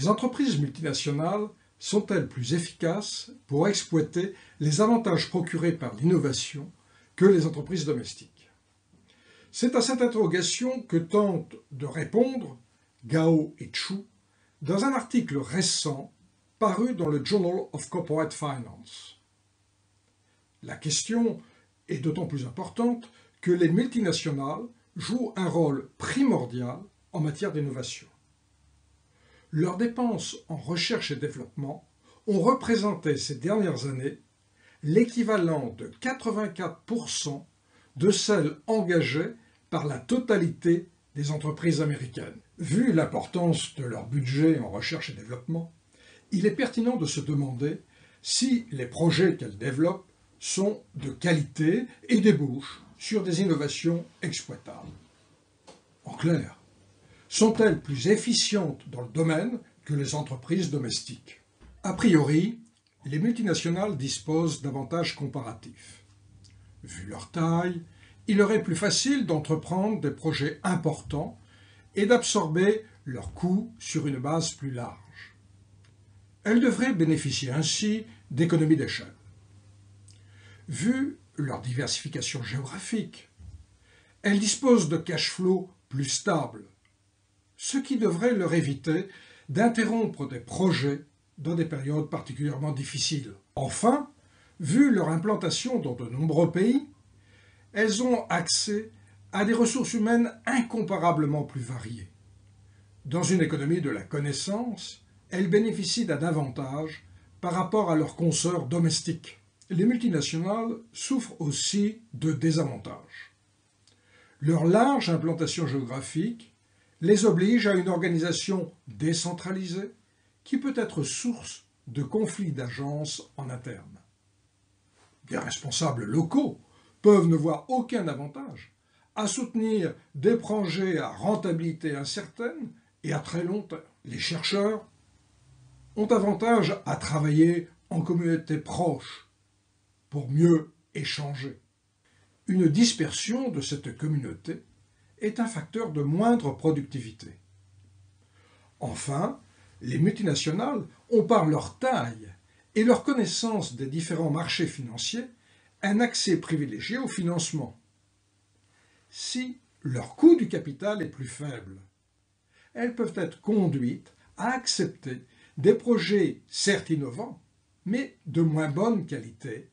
Les entreprises multinationales sont-elles plus efficaces pour exploiter les avantages procurés par l'innovation que les entreprises domestiques? C'est à cette interrogation que tentent de répondre Gao et Chu dans un article récent paru dans le Journal of Corporate Finance. La question est d'autant plus importante que les multinationales jouent un rôle primordial en matière d'innovation. Leurs dépenses en recherche et développement ont représenté ces dernières années l'équivalent de 84% de celles engagées par la totalité des entreprises américaines. Vu l'importance de leur budget en recherche et développement, il est pertinent de se demander si les projets qu'elles développent sont de qualité et débouchent sur des innovations exploitables. En clair, sont-elles plus efficientes dans le domaine que les entreprises domestiques? A priori, les multinationales disposent d'avantages comparatifs. Vu leur taille, il leur est plus facile d'entreprendre des projets importants et d'absorber leurs coûts sur une base plus large. Elles devraient bénéficier ainsi d'économies d'échelle. Vu leur diversification géographique, elles disposent de cash flow plus stables, ce qui devrait leur éviter d'interrompre des projets dans des périodes particulièrement difficiles. Enfin, vu leur implantation dans de nombreux pays, elles ont accès à des ressources humaines incomparablement plus variées. Dans une économie de la connaissance, elles bénéficient d'un avantage par rapport à leurs consoeurs domestiques. Les multinationales souffrent aussi de désavantages. Leur large implantation géographique les oblige à une organisation décentralisée qui peut être source de conflits d'agences en interne. Des responsables locaux peuvent ne voir aucun avantage à soutenir des projets à rentabilité incertaine et à très long terme. Les chercheurs ont avantage à travailler en communauté proche pour mieux échanger. Une dispersion de cette communauté est un facteur de moindre productivité. Enfin, les multinationales ont par leur taille et leur connaissance des différents marchés financiers un accès privilégié au financement. Si leur coût du capital est plus faible, elles peuvent être conduites à accepter des projets certes innovants, mais de moins bonne qualité,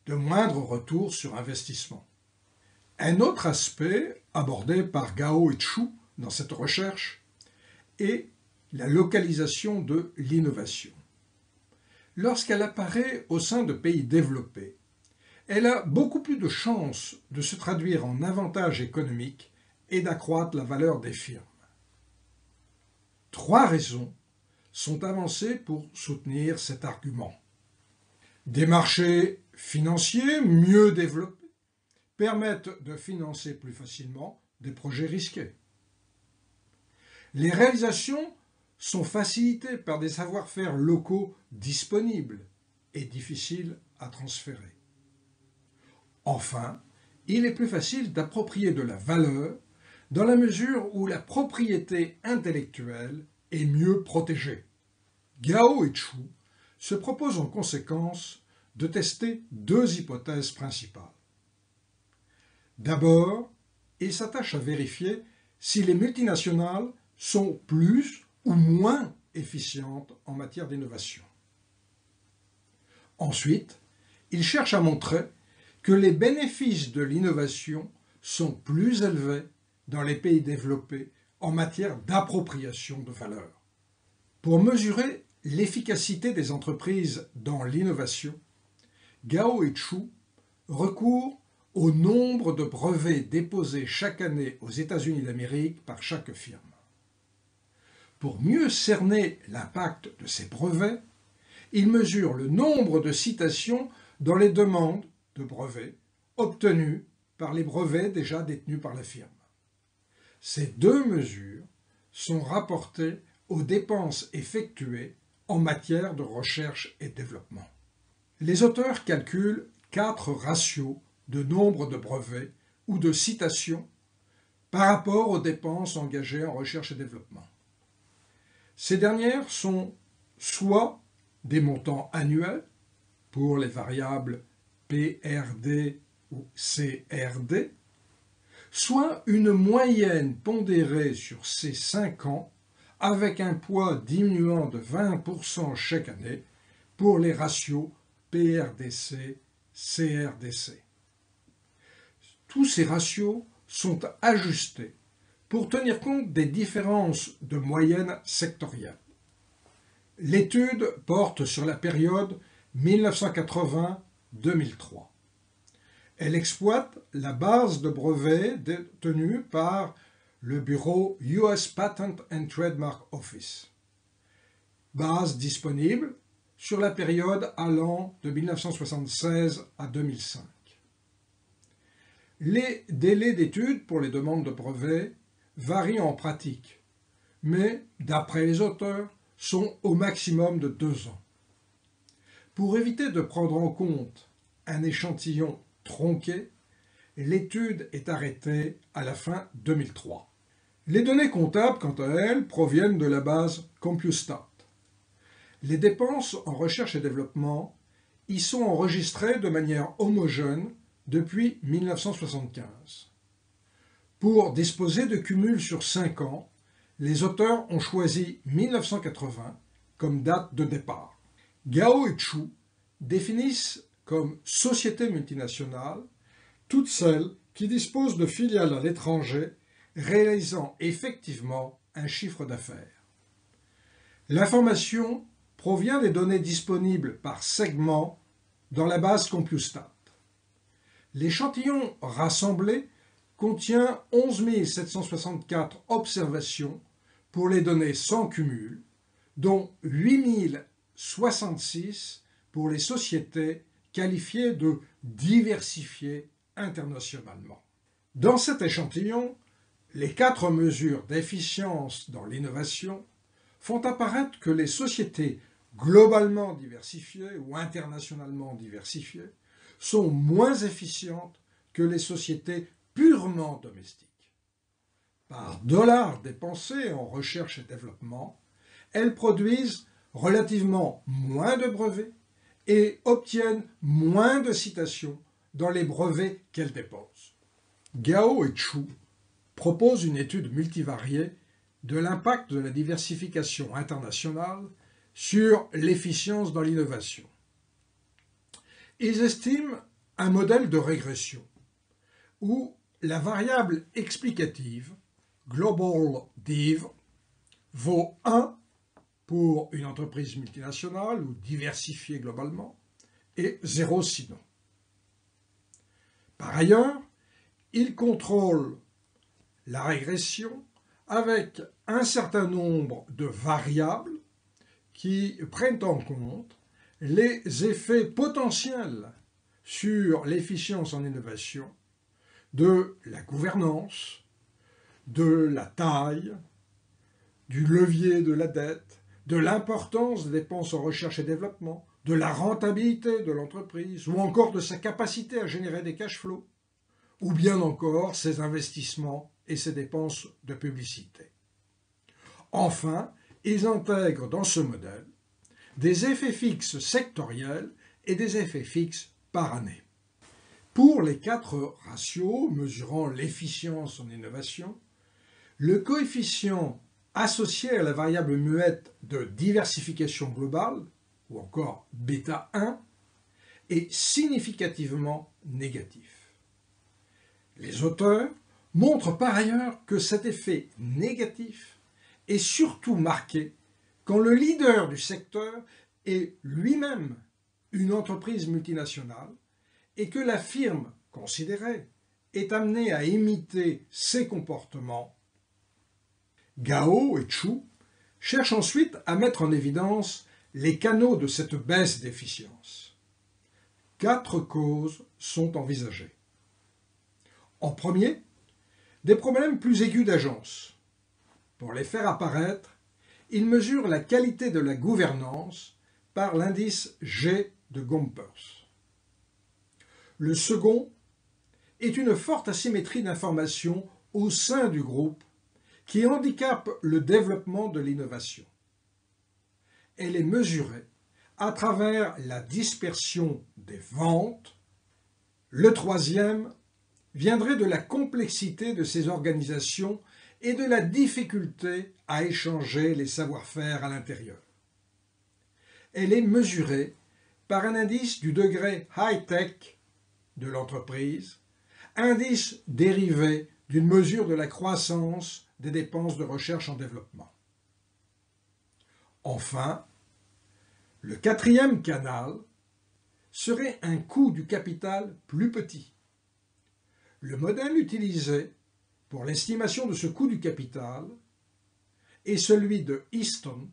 de moindre retour sur investissement. Un autre aspect abordé par Gao et Chu dans cette recherche est la localisation de l'innovation. Lorsqu'elle apparaît au sein de pays développés, elle a beaucoup plus de chances de se traduire en avantages économiques et d'accroître la valeur des firmes. 3 raisons sont avancées pour soutenir cet argument. Des marchés financiers mieux développés permettent de financer plus facilement des projets risqués. Les réalisations sont facilitées par des savoir-faire locaux disponibles et difficiles à transférer. Enfin, il est plus facile d'approprier de la valeur dans la mesure où la propriété intellectuelle est mieux protégée. Gao et Chu se proposent en conséquence de tester 2 hypothèses principales. D'abord, ils s'attachent à vérifier si les multinationales sont plus ou moins efficientes en matière d'innovation. Ensuite, ils cherchent à montrer que les bénéfices de l'innovation sont plus élevés dans les pays développés en matière d'appropriation de valeur. Pour mesurer l'efficacité des entreprises dans l'innovation, Gao et Chu recourent au nombre de brevets déposés chaque année aux États-Unis d'Amérique par chaque firme. Pour mieux cerner l'impact de ces brevets, ils mesurent le nombre de citations dans les demandes de brevets obtenues par les brevets déjà détenus par la firme. Ces 2 mesures sont rapportées aux dépenses effectuées en matière de recherche et développement. Les auteurs calculent 4 ratios de nombre de brevets ou de citations par rapport aux dépenses engagées en recherche et développement. Ces dernières sont soit des montants annuels pour les variables PRD ou CRD, soit une moyenne pondérée sur ces 5 ans avec un poids diminuant de 20% chaque année pour les ratios PRDC-CRDC. Tous ces ratios sont ajustés pour tenir compte des différences de moyenne sectorielle. L'étude porte sur la période 1980-2003. Elle exploite la base de brevets détenue par le bureau US Patent and Trademark Office, base disponible sur la période allant de 1976 à 2005. Les délais d'étude pour les demandes de brevets varient en pratique, mais, d'après les auteurs, sont au maximum de 2 ans. Pour éviter de prendre en compte un échantillon tronqué, l'étude est arrêtée à la fin 2003. Les données comptables, quant à elles, proviennent de la base CompuStat. Les dépenses en recherche et développement y sont enregistrées de manière homogène depuis 1975. Pour disposer de cumuls sur 5 ans, les auteurs ont choisi 1980 comme date de départ. Gao et Chu définissent comme sociétés multinationales toutes celles qui disposent de filiales à l'étranger réalisant effectivement un chiffre d'affaires. L'information provient des données disponibles par segment dans la base CompuStat. L'échantillon rassemblé contient 11 764 observations pour les données sans cumul, dont 8 066 pour les sociétés qualifiées de diversifiées internationalement. Dans cet échantillon, les 4 mesures d'efficience dans l'innovation font apparaître que les sociétés globalement diversifiées ou internationalement diversifiées sont moins efficientes que les sociétés purement domestiques. Par dollars dépensés en recherche et développement, elles produisent relativement moins de brevets et obtiennent moins de citations dans les brevets qu'elles déposent. Gao et Chu proposent une étude multivariée de l'impact de la diversification internationale sur l'efficience dans l'innovation. Ils estiment un modèle de régression où la variable explicative, Global Div, vaut 1 pour une entreprise multinationale ou diversifiée globalement et 0 sinon. Par ailleurs, ils contrôlent la régression avec un certain nombre de variables qui prennent en compte les effets potentiels sur l'efficience en innovation de la gouvernance, de la taille, du levier de la dette, de l'importance des dépenses en recherche et développement, de la rentabilité de l'entreprise ou encore de sa capacité à générer des cash flows, ou bien encore ses investissements et ses dépenses de publicité. Enfin, ils intègrent dans ce modèle des effets fixes sectoriels et des effets fixes par année. Pour les 4 ratios mesurant l'efficience en innovation, le coefficient associé à la variable muette de diversification globale, ou encore bêta 1, est significativement négatif. Les auteurs montrent par ailleurs que cet effet négatif est surtout marqué quand le leader du secteur est lui-même une entreprise multinationale et que la firme considérée est amenée à imiter ses comportements. Gao et Chu cherchent ensuite à mettre en évidence les canaux de cette baisse d'efficience. 4 causes sont envisagées. En premier, des problèmes plus aigus d'agence. Pour les faire apparaître, ils mesurent la qualité de la gouvernance par l'indice G de Gompers. Le second est une forte asymétrie d'information au sein du groupe qui handicape le développement de l'innovation. elle est mesurée à travers la dispersion des ventes. Le troisième viendrait de la complexité de ces organisations et de la difficulté à échanger les savoir-faire à l'intérieur. Elle est mesurée par un indice du degré high-tech de l'entreprise, indice dérivé d'une mesure de la croissance des dépenses de recherche en développement. Enfin, le quatrième canal serait un coût du capital plus petit. Le modèle utilisé pour l'estimation de ce coût du capital est celui de Easton,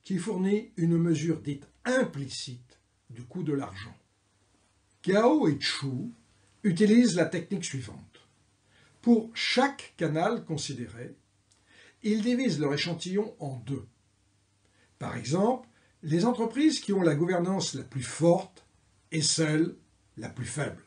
qui fournit une mesure dite implicite du coût de l'argent. Gao et Chu utilisent la technique suivante. Pour chaque canal considéré, ils divisent leur échantillon en deux. Par exemple, les entreprises qui ont la gouvernance la plus forte et celle la plus faible.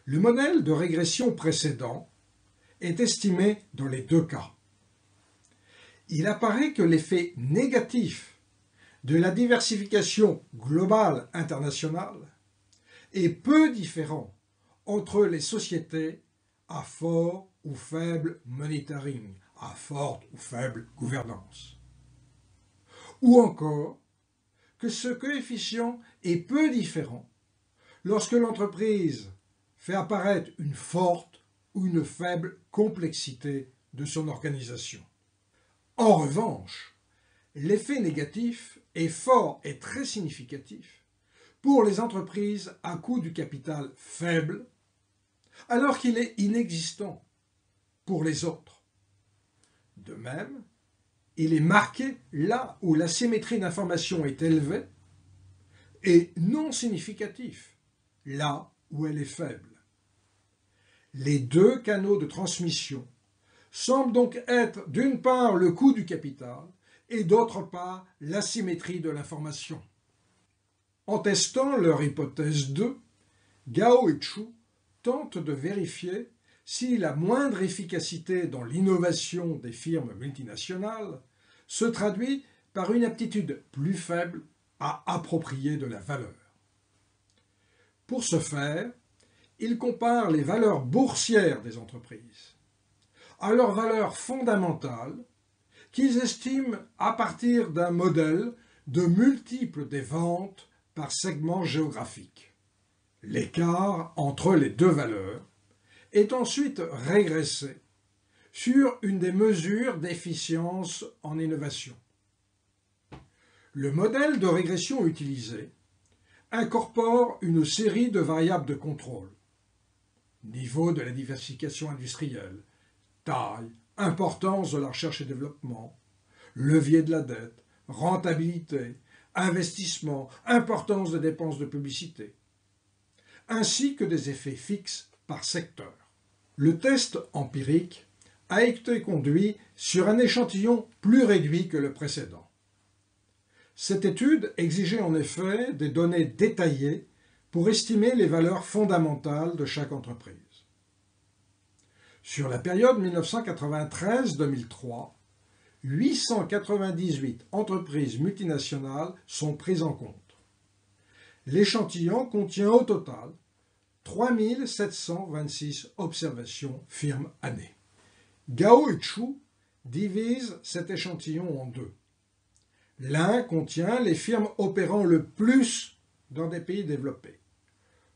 Le modèle de régression précédent est estimé dans les deux cas. Il apparaît que l'effet négatif de la diversification globale internationale est peu différent entre les sociétés à fort ou faible monitoring, à forte ou faible gouvernance. Ou encore que ce coefficient est peu différent lorsque l'entreprise fait apparaître une forte ou une faible complexité de son organisation. En revanche, l'effet négatif est fort et très significatif pour les entreprises à coût du capital faible, alors qu'il est inexistant pour les autres. De même, il est marqué là où la symétrie d'information est élevée et non significatif là où elle est faible. Les deux canaux de transmission semblent donc être d'une part le coût du capital et d'autre part l'asymétrie de l'information. En testant leur hypothèse 2, Gao et Chu tentent de vérifier si la moindre efficacité dans l'innovation des firmes multinationales se traduit par une aptitude plus faible à approprier de la valeur. Pour ce faire, ils comparent les valeurs boursières des entreprises à leurs valeurs fondamentales qu'ils estiment à partir d'un modèle de multiples des ventes par segment géographique. L'écart entre les deux valeurs est ensuite régressé sur une des mesures d'efficience en innovation. Le modèle de régression utilisé incorpore une série de variables de contrôle. Niveau de la diversification industrielle, taille, importance de la recherche et développement, levier de la dette, rentabilité, investissement, importance des dépenses de publicité, ainsi que des effets fixes par secteur. Le test empirique a été conduit sur un échantillon plus réduit que le précédent. Cette étude exigeait en effet des données détaillées pour estimer les valeurs fondamentales de chaque entreprise. Sur la période 1993-2003, 898 entreprises multinationales sont prises en compte. L'échantillon contient au total 3726 observations firme-année. Gao et Chu divisent cet échantillon en deux. L'un contient les firmes opérant le plus dans des pays développés.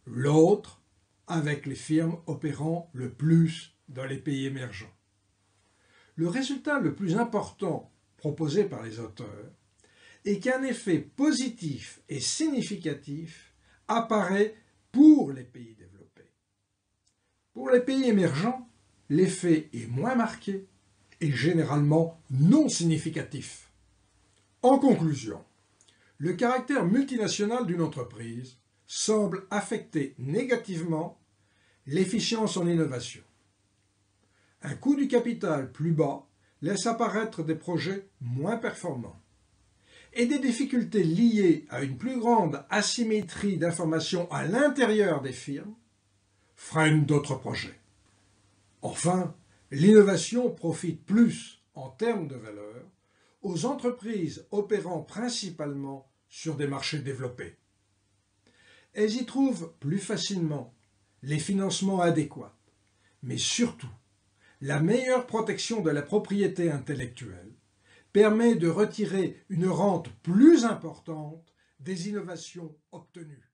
L'autre avec les firmes opérant le plus dans les pays émergents. Le résultat le plus important proposé par les auteurs est qu'un effet positif et significatif apparaît pour les pays développés. Pour les pays émergents, l'effet est moins marqué et généralement non significatif. En conclusion, le caractère multinational d'une entreprise semble affecter négativement l'efficience en innovation. Un coût du capital plus bas laisse apparaître des projets moins performants. Et des difficultés liées à une plus grande asymétrie d'informations à l'intérieur des firmes freinent d'autres projets. Enfin, l'innovation profite plus en termes de valeur aux entreprises opérant principalement sur des marchés développés. Elles y trouvent plus facilement les financements adéquats, mais surtout, la meilleure protection de la propriété intellectuelle permet de retirer une rente plus importante des innovations obtenues.